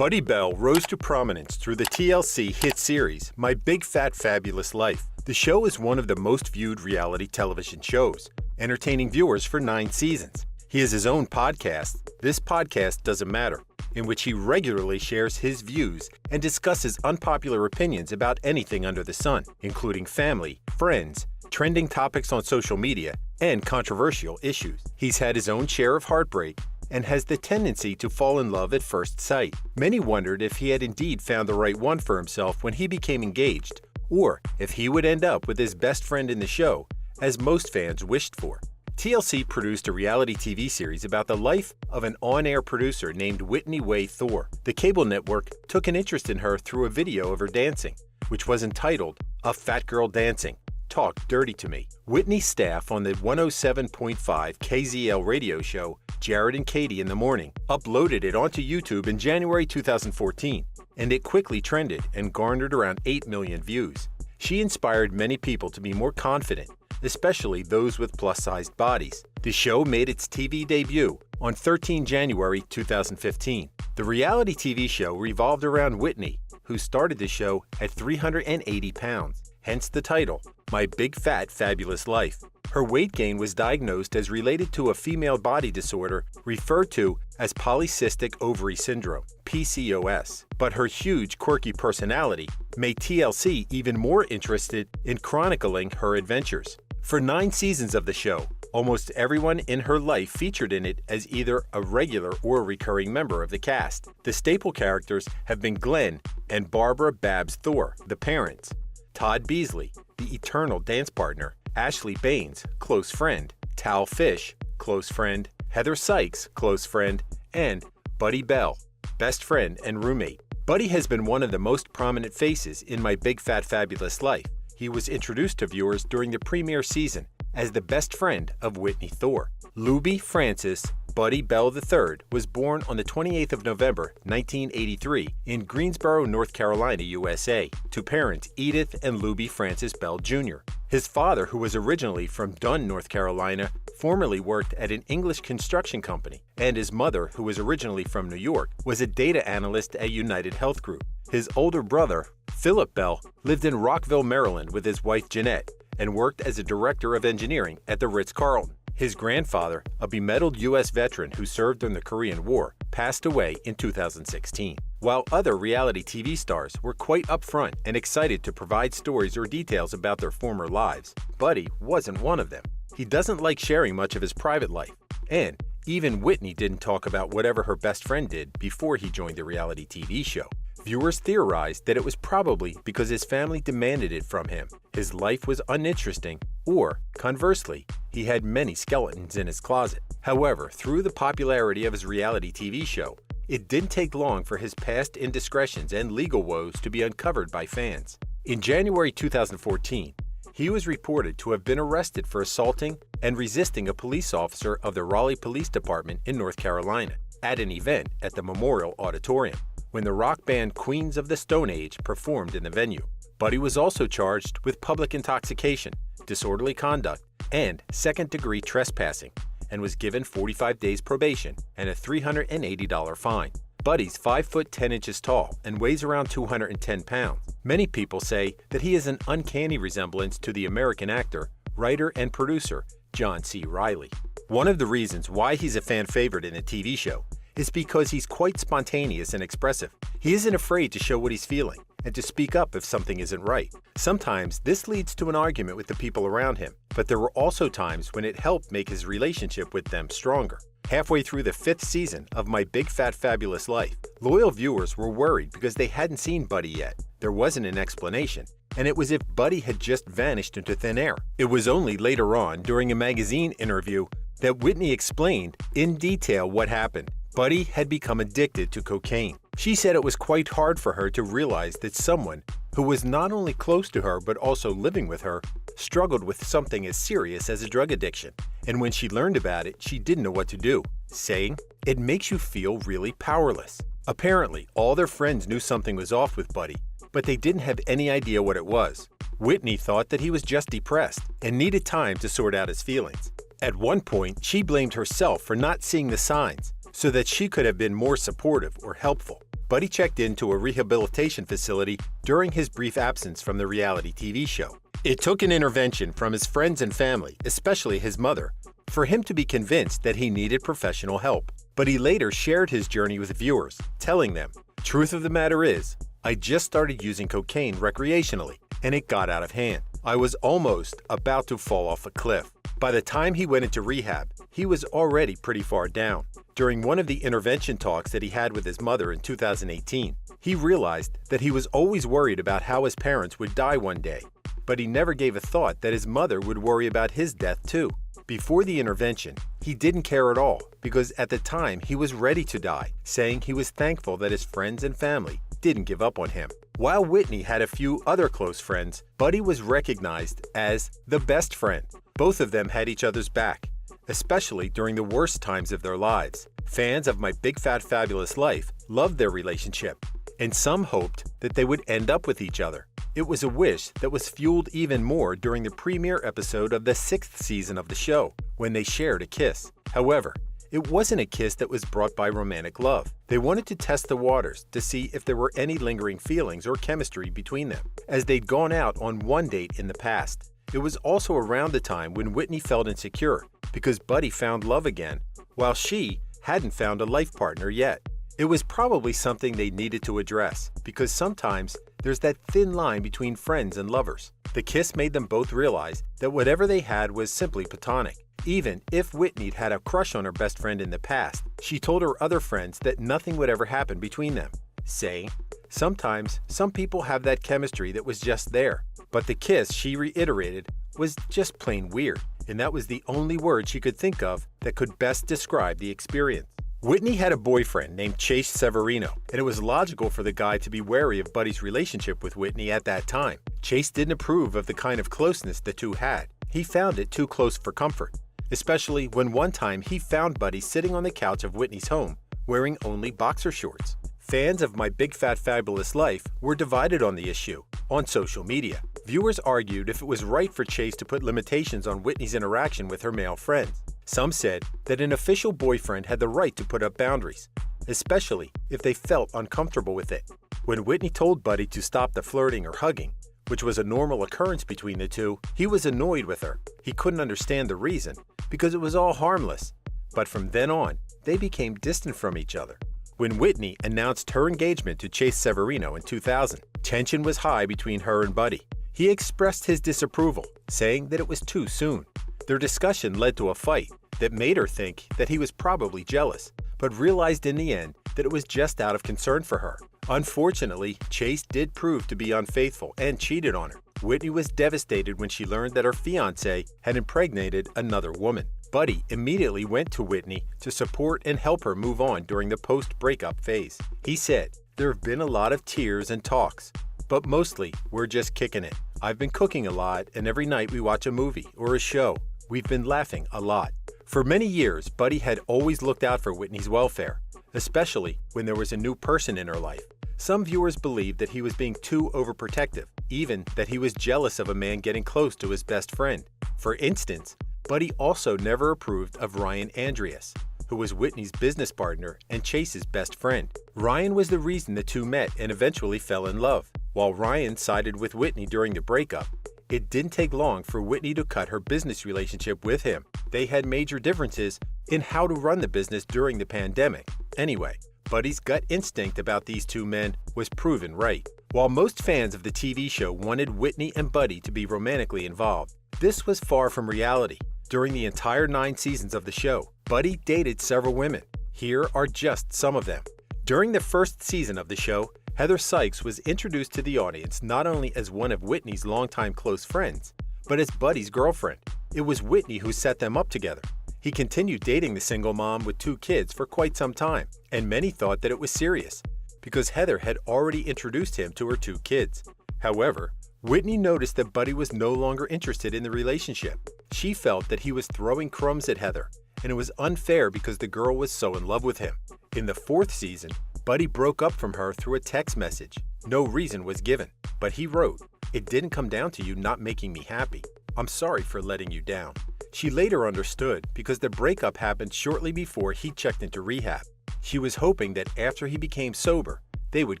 Buddy Bell rose to prominence through the TLC hit series, My Big Fat Fabulous Life. The show is one of the most viewed reality television shows, entertaining viewers for 9 seasons. He has his own podcast, This Podcast Doesn't Matter, in which he regularly shares his views and discusses unpopular opinions about anything under the sun, including family, friends, trending topics on social media, and controversial issues. He's had his own share of heartbreak and has the tendency to fall in love at first sight. Many wondered if he had indeed found the right one for himself when he became engaged, or if he would end up with his best friend in the show, as most fans wished for. TLC produced a reality TV series about the life of an on-air producer named Whitney Thor. The cable network took an interest in her through a video of her dancing, which was entitled, A Fat Girl Dancing. Talk Dirty to Me. Whitney's staff on the 107.5 KZL radio show, Jared and Katie in the Morning, uploaded it onto YouTube in January 2014, and it quickly trended and garnered around 8 million views. She inspired many people to be more confident, especially those with plus-sized bodies. The show made its TV debut on 13 January 2015. The reality TV show revolved around Whitney, who started the show at 380 pounds. Hence the title, My Big Fat Fabulous Life. Her weight gain was diagnosed as related to a female body disorder referred to as polycystic ovary syndrome, PCOS. But her huge, quirky personality made TLC even more interested in chronicling her adventures. For 9 seasons of the show, almost everyone in her life featured in it as either a regular or a recurring member of the cast. The staple characters have been Glenn and Barbara Babs Thor, the parents, Todd Beasley, the eternal dance partner, Ashley Baines, close friend, Tal Fish, close friend, Heather Sykes, close friend, and Buddy Bell, best friend and roommate. Buddy has been one of the most prominent faces in My Big Fat Fabulous Life. He was introduced to viewers during the premiere season as the best friend of Whitney Thor. Luby Francis Buddy Bell III was born on the 28th of November, 1983 in Greensboro, North Carolina, USA, to parents Edith and Luby Francis Bell Jr. His father, who was originally from Dunn, North Carolina, formerly worked at an English construction company, and his mother, who was originally from New York, was a data analyst at United Health Group. His older brother, Philip Bell, lived in Rockville, Maryland with his wife Jeanette and worked as a director of engineering at the Ritz-Carlton. His grandfather, a bemedaled U.S. veteran who served in the Korean War, passed away in 2016. While other reality TV stars were quite upfront and excited to provide stories or details about their former lives, Buddy wasn't one of them. He doesn't like sharing much of his private life, and even Whitney didn't talk about whatever her best friend did before he joined the reality TV show. Viewers theorized that it was probably because his family demanded it from him. His life was uninteresting, or, conversely, he had many skeletons in his closet. However, through the popularity of his reality TV show, it didn't take long for his past indiscretions and legal woes to be uncovered by fans. In January 2014, he was reported to have been arrested for assaulting and resisting a police officer of the Raleigh Police Department in North Carolina at an event at the Memorial Auditorium, when the rock band Queens of the Stone Age performed in the venue. Buddy was also charged with public intoxication, disorderly conduct, and second-degree trespassing, and was given 45 days probation and a $380 fine. Buddy's 5 foot 10 inches tall and weighs around 210 pounds. Many people say that he has an uncanny resemblance to the American actor, writer, and producer John C. Reilly. One of the reasons why he's a fan favorite in the TV show is because he's quite spontaneous and expressive. He isn't afraid to show what he's feeling and to speak up if something isn't right. Sometimes this leads to an argument with the people around him, but there were also times when it helped make his relationship with them stronger. Halfway through the 5th season of My Big Fat Fabulous Life, loyal viewers were worried because they hadn't seen Buddy yet. There wasn't an explanation, and it was as if Buddy had just vanished into thin air. It was only later on, during a magazine interview, that Whitney explained in detail what happened. Buddy had become addicted to cocaine. She said it was quite hard for her to realize that someone who was not only close to her but also living with her struggled with something as serious as a drug addiction. And when she learned about it, she didn't know what to do, saying, "It makes you feel really powerless." Apparently, all their friends knew something was off with Buddy, but they didn't have any idea what it was. Whitney thought that he was just depressed and needed time to sort out his feelings. At one point, she blamed herself for not seeing the signs, so that she could have been more supportive or helpful. Buddy checked into a rehabilitation facility during his brief absence from the reality TV show. It took an intervention from his friends and family, especially his mother, for him to be convinced that he needed professional help. But he later shared his journey with viewers, telling them, "Truth of the matter is, I just started using cocaine recreationally, and it got out of hand. I was almost about to fall off a cliff." By the time he went into rehab, he was already pretty far down. During one of the intervention talks that he had with his mother in 2018, he realized that he was always worried about how his parents would die one day, but he never gave a thought that his mother would worry about his death too. Before the intervention, he didn't care at all because at the time he was ready to die, saying he was thankful that his friends and family didn't give up on him. While Whitney had a few other close friends, Buddy was recognized as the best friend. Both of them had each other's back, especially during the worst times of their lives. Fans of My Big Fat Fabulous Life loved their relationship, and some hoped that they would end up with each other. It was a wish that was fueled even more during the premiere episode of the 6th season of the show, when they shared a kiss. However, it wasn't a kiss that was brought by romantic love. They wanted to test the waters to see if there were any lingering feelings or chemistry between them, as they'd gone out on one date in the past. It was also around the time when Whitney felt insecure because Buddy found love again, while she hadn't found a life partner yet. It was probably something they needed to address, because sometimes there's that thin line between friends and lovers. The kiss made them both realize that whatever they had was simply platonic. Even if Whitney had a crush on her best friend in the past, she told her other friends that nothing would ever happen between them, saying, "Sometimes some people have that chemistry that was just there." But the kiss, she reiterated, was just plain weird, and that was the only word she could think of that could best describe the experience. Whitney had a boyfriend named Chase Severino, and it was logical for the guy to be wary of Buddy's relationship with Whitney at that time. Chase didn't approve of the kind of closeness the two had. He found it too close for comfort, especially when one time he found Buddy sitting on the couch of Whitney's home, wearing only boxer shorts. Fans of My Big Fat Fabulous Life were divided on the issue. On social media, viewers argued if it was right for Chase to put limitations on Whitney's interaction with her male friends. Some said that an official boyfriend had the right to put up boundaries, especially if they felt uncomfortable with it. When Whitney told Buddy to stop the flirting or hugging, which was a normal occurrence between the two, he was annoyed with her. He couldn't understand the reason, because it was all harmless. But from then on, they became distant from each other. When Whitney announced her engagement to Chase Severino in 2000, tension was high between her and Buddy. He expressed his disapproval, saying that it was too soon. Their discussion led to a fight that made her think that he was probably jealous, but realized in the end that it was just out of concern for her. Unfortunately, Chase did prove to be unfaithful and cheated on her. Whitney was devastated when she learned that her fiancé had impregnated another woman. Buddy immediately went to Whitney to support and help her move on during the post-breakup phase. He said, "There have been a lot of tears and talks, but mostly we're just kicking it. I've been cooking a lot, and every night we watch a movie or a show. We've been laughing a lot." For many years, Buddy had always looked out for Whitney's welfare, especially when there was a new person in her life. Some viewers believed that he was being too overprotective, even that he was jealous of a man getting close to his best friend. For instance, Buddy also never approved of Ryan Andreas, who was Whitney's business partner and Chase's best friend. Ryan was the reason the two met and eventually fell in love. While Ryan sided with Whitney during the breakup, it didn't take long for Whitney to cut her business relationship with him. They had major differences in how to run the business during the pandemic. Anyway, Buddy's gut instinct about these two men was proven right. While most fans of the TV show wanted Whitney and Buddy to be romantically involved, this was far from reality. During the entire 9 seasons of the show, Buddy dated several women. Here are just some of them. During the first season of the show, Heather Sykes was introduced to the audience not only as one of Whitney's longtime close friends, but as Buddy's girlfriend. It was Whitney who set them up together. He continued dating the single mom with 2 kids for quite some time, and many thought that it was serious, because Heather had already introduced him to her 2 kids. However, Whitney noticed that Buddy was no longer interested in the relationship. She felt that he was throwing crumbs at Heather, and it was unfair because the girl was so in love with him. In the 4th season, Buddy broke up from her through a text message. No reason was given, but he wrote, "It didn't come down to you not making me happy. I'm sorry for letting you down." She later understood because the breakup happened shortly before he checked into rehab. She was hoping that after he became sober, they would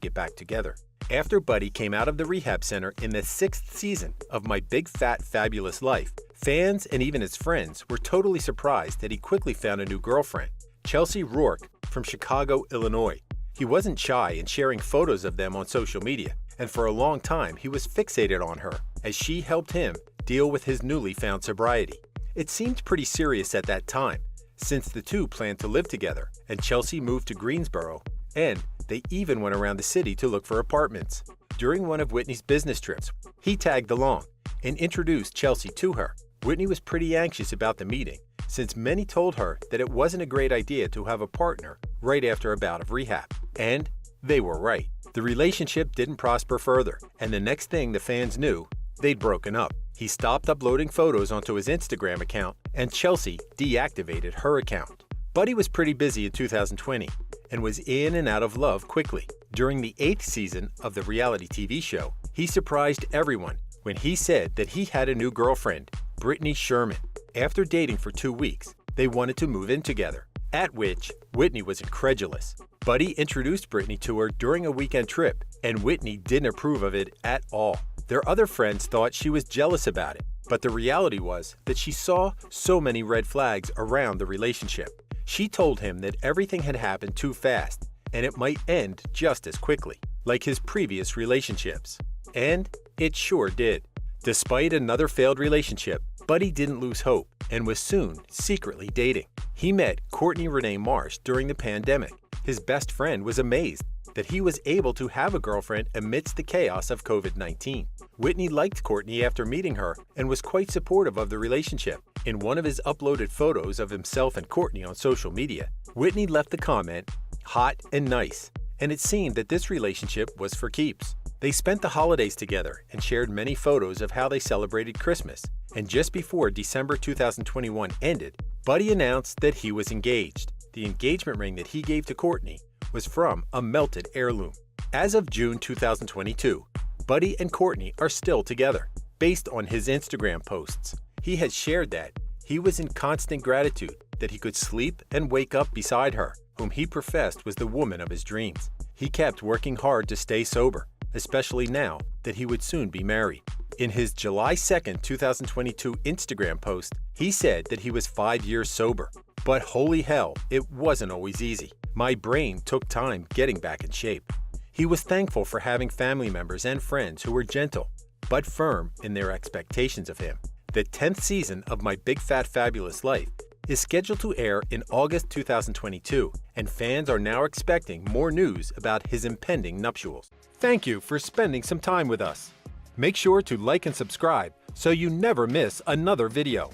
get back together. After Buddy came out of the rehab center in the 6th season of My Big Fat Fabulous Life, fans and even his friends were totally surprised that he quickly found a new girlfriend, Chelsea Rourke from Chicago, Illinois. He wasn't shy in sharing photos of them on social media, and for a long time he was fixated on her as she helped him deal with his newly found sobriety. It seemed pretty serious at that time, since the two planned to live together, and Chelsea moved to Greensboro, and they even went around the city to look for apartments. During one of Whitney's business trips, he tagged along and introduced Chelsea to her. Whitney was pretty anxious about the meeting, since many told her that it wasn't a great idea to have a partner right after a bout of rehab. And they were right. The relationship didn't prosper further, and the next thing the fans knew, they'd broken up. He stopped uploading photos onto his Instagram account, and Chelsea deactivated her account. Buddy was pretty busy in 2020 and was in and out of love quickly. During the 8th season of the reality TV show, he surprised everyone when he said that he had a new girlfriend, Whitney Sherman. After dating for 2 weeks, they wanted to move in together, at which Whitney was incredulous. Buddy introduced Whitney to her during a weekend trip, and Whitney didn't approve of it at all. Their other friends thought she was jealous about it, but the reality was that she saw so many red flags around the relationship. She told him that everything had happened too fast, and it might end just as quickly, like his previous relationships. And it sure did. Despite another failed relationship, Buddy didn't lose hope and was soon secretly dating. He met Courtney Renee Marsh during the pandemic. His best friend was amazed that he was able to have a girlfriend amidst the chaos of COVID-19. Whitney liked Courtney after meeting her and was quite supportive of the relationship. In one of his uploaded photos of himself and Courtney on social media, Whitney left the comment, "hot and nice," and it seemed that this relationship was for keeps. They spent the holidays together and shared many photos of how they celebrated Christmas. And just before December 2021 ended, Buddy announced that he was engaged. The engagement ring that he gave to Courtney was from a melted heirloom. As of June 2022, Buddy and Courtney are still together. Based on his Instagram posts, he has shared that he was in constant gratitude that he could sleep and wake up beside her, whom he professed was the woman of his dreams. He kept working hard to stay sober, especially now that he would soon be married. In his July 2nd, 2022 Instagram post, he said that he was 5 years sober. But holy hell, it wasn't always easy. My brain took time getting back in shape. He was thankful for having family members and friends who were gentle, but firm in their expectations of him. The 10th season of My Big Fat Fabulous Life is scheduled to air in August 2022, and fans are now expecting more news about his impending nuptials. Thank you for spending some time with us. Make sure to like and subscribe so you never miss another video.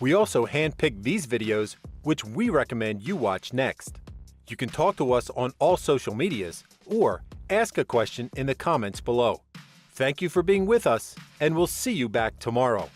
We also handpick these videos which we recommend you watch next. You can talk to us on all social medias or ask a question in the comments below. Thank you for being with us, and we'll see you back tomorrow.